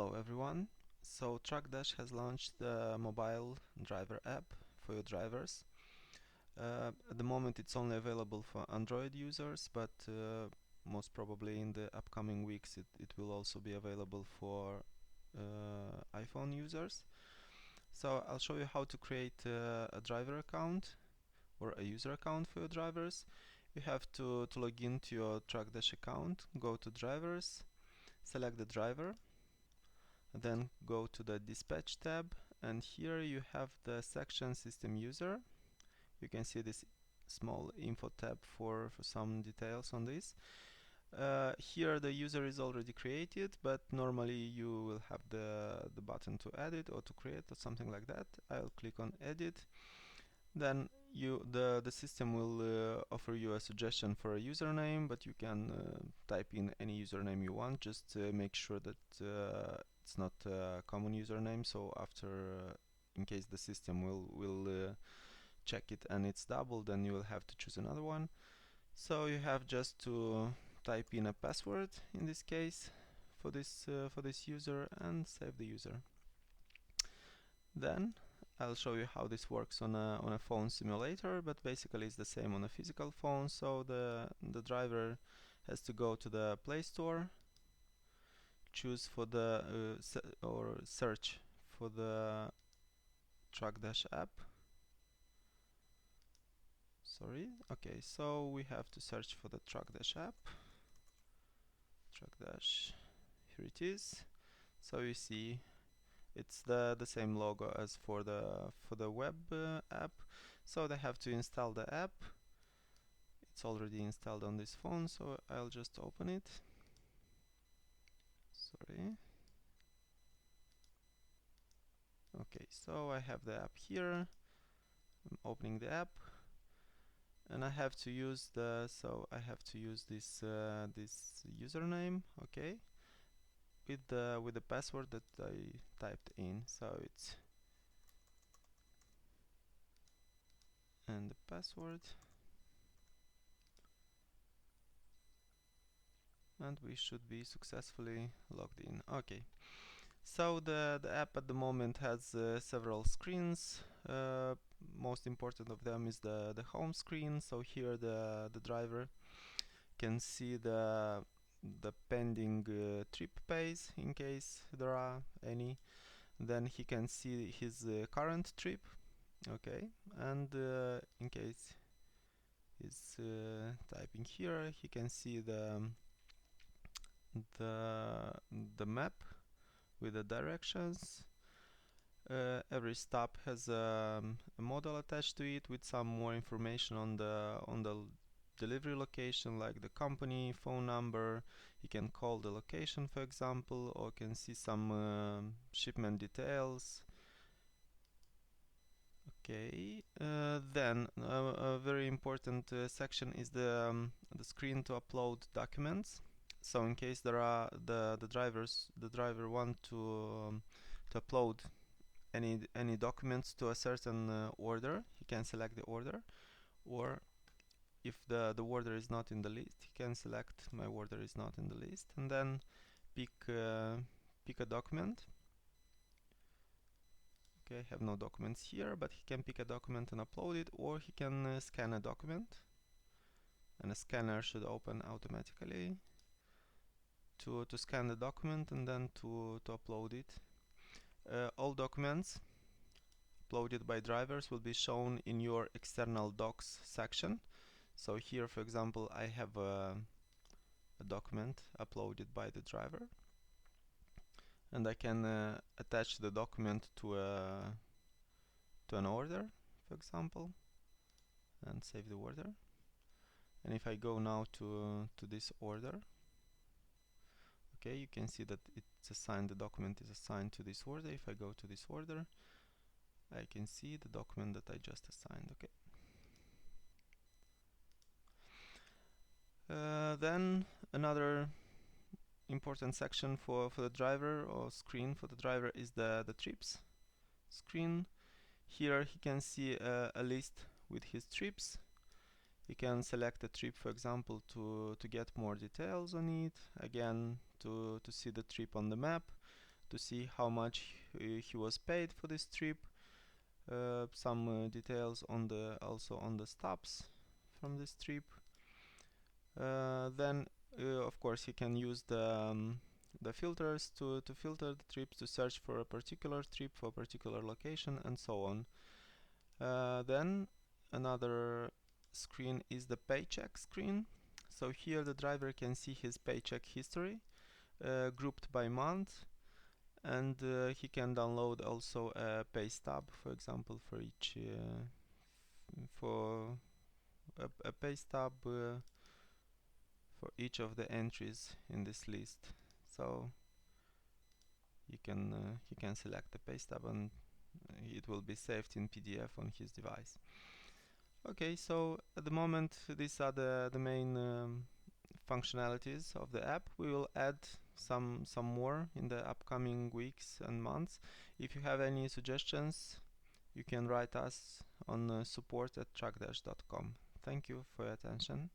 Hello everyone. So TruckDash has launched the mobile driver app for your drivers. At the moment it's only available for Android users, but most probably in the upcoming weeks it will also be available for iPhone users. So I'll show you how to create a driver account or a user account for your drivers. You have to log into your TruckDash account, go to drivers, select the driver, then go to the dispatch tab, and here you have the section system user. You can see this small info tab for some details on this. Here the user is already created, but normally you will have the button to edit or to create or something like that. I'll click on edit. Then the system will offer you a suggestion for a username, but you can type in any username you want. Just make sure that it's not a common username, so after in case the system will check it and it's double, then you will have to choose another one. So you have just to type in a password in this case for this user and save the user. Then I'll show you how this works on a phone simulator, but basically it's the same on a physical phone. So the driver has to go to the Play Store, choose for the or search for the TruckDash app. Sorry. Okay, so we have to search for the TruckDash app. TruckDash. Here it is. So you see it's the same logo as for the web app. So they have to install the app. It's already installed on this phone, so I'll just open it. Sorry. Okay, so I have the app here. I'm opening the app, and I have to use this this username. Okay, with the password that I typed in. So it's and the password, and we should be successfully logged in. Okay. So the app at the moment has several screens. Most important of them is the home screen. So here the driver can see the pending trip pays in case there are any. Then he can see his current trip. Okay, and in case he's typing here, he can see the map with the directions. Every stop has a model attached to it with some more information on the delivery location, like the company phone number. You can call the location, for example, or can see some shipment details. Okay, then a very important section is the screen to upload documents. So in case there are the driver want to upload any documents to a certain order, he can select the order, or if the order is not in the list, he can select my order is not in the list, and then pick a document. Okay, I have no documents here, but he can pick a document and upload it, or he can scan a document, and a scanner should open automatically to scan the document and then to upload it. All documents uploaded by drivers will be shown in your external docs section. So here, for example, I have a document uploaded by the driver, and I can attach the document to an order, for example, and save the order. And if I go now to this order, okay, you can see that it's assigned, the document is assigned to this order. If I go to this order, I can see the document that I just assigned. Okay. Then another important section for the driver, or screen for the driver, is the trips screen. Here he can see a list with his trips. He can select a trip, for example, to get more details on it. Again, to see the trip on the map, to see how much he was paid for this trip, some details on the also on the stops from this trip. Then of course he can use the filters to filter the trips, to search for a particular trip, for a particular location, and so on. Then another screen is the paycheck screen. So here the driver can see his paycheck history grouped by month, and he can download also a pay stub, for example, for each for a pay stub for each of the entries in this list. So he can select the pay stub, and it will be saved in PDF on his device. Okay, so at the moment these are the main functionalities of the app. We will add some more in the upcoming weeks and months. If you have any suggestions, you can write us on support@truckdash.com. Thank you for your attention.